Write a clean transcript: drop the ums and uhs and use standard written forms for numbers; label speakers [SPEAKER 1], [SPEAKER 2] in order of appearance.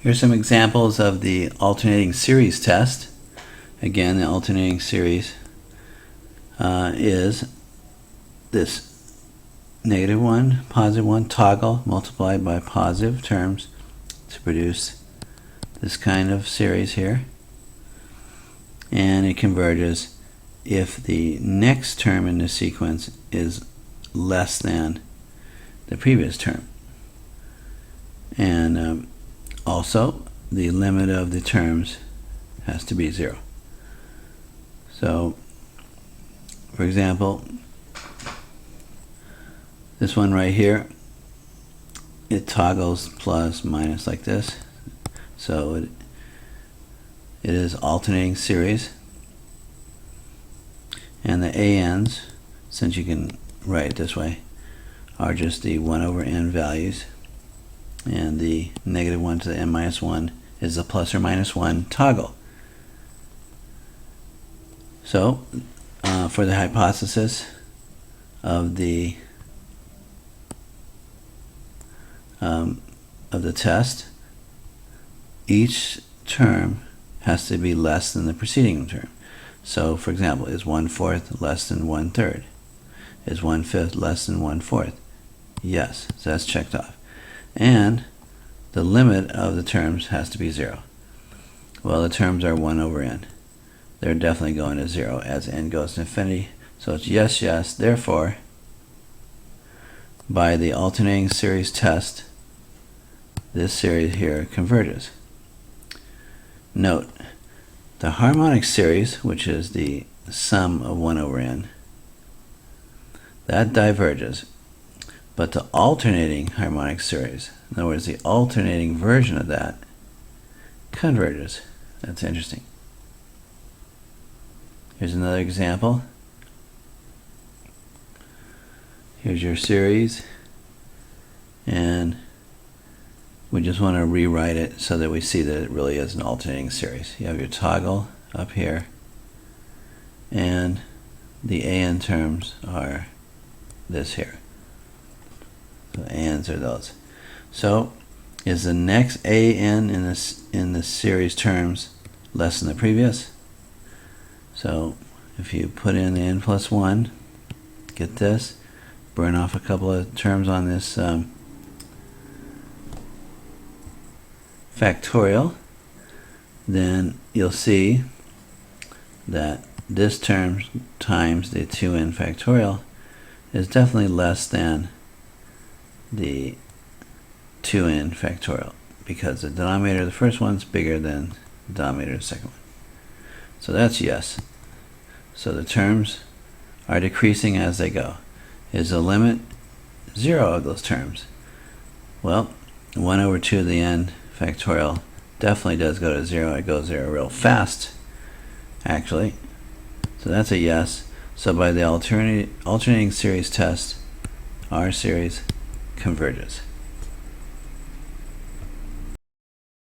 [SPEAKER 1] Here's some examples of the alternating series test. Again, the alternating series is this -1, +1 toggle multiplied by positive terms to produce this kind of series here. And it converges if the next term in the sequence is less than the previous term. And also, the limit of the terms has to be 0. So, for example, this one right here, it toggles plus minus like this. So it is alternating series. And the ANs, since you can write it this way, are just the 1/n values. And the -1 to the n-1 is the plus or minus 1 toggle. So, for the hypothesis of the test, each term has to be less than the preceding term. So, for example, is 1/4 less than 1/3? Is 1/5 less than 1/4? Yes, so that's checked off. And the limit of the terms has to be 0. Well, the terms are 1/n. They're definitely going to 0 as n goes to infinity. So it's yes, yes. Therefore, by the alternating series test, this series here converges. Note, the harmonic series, which is the sum of 1/n, that diverges. But the alternating harmonic series, in other words, the alternating version of that, converges. That's interesting. Here's another example. Here's your series, and we just want to rewrite it so that we see that it really is an alternating series. You have your toggle up here, and the AN terms are this here. The ANs are those. So, is the next AN in the series terms less than the previous? So, if you put in the n+1, get this, burn off a couple of terms on this factorial, then you'll see that this term times the 2n factorial is definitely less than the 2n factorial, because the denominator of the first one is bigger than the denominator of the second one. So that's yes. So the terms are decreasing as they go. Is the limit 0 of those terms? Well, 1/2 of the n factorial definitely does go to 0. It goes there real fast, actually. So that's a yes. So by the alternating series test, our series converges.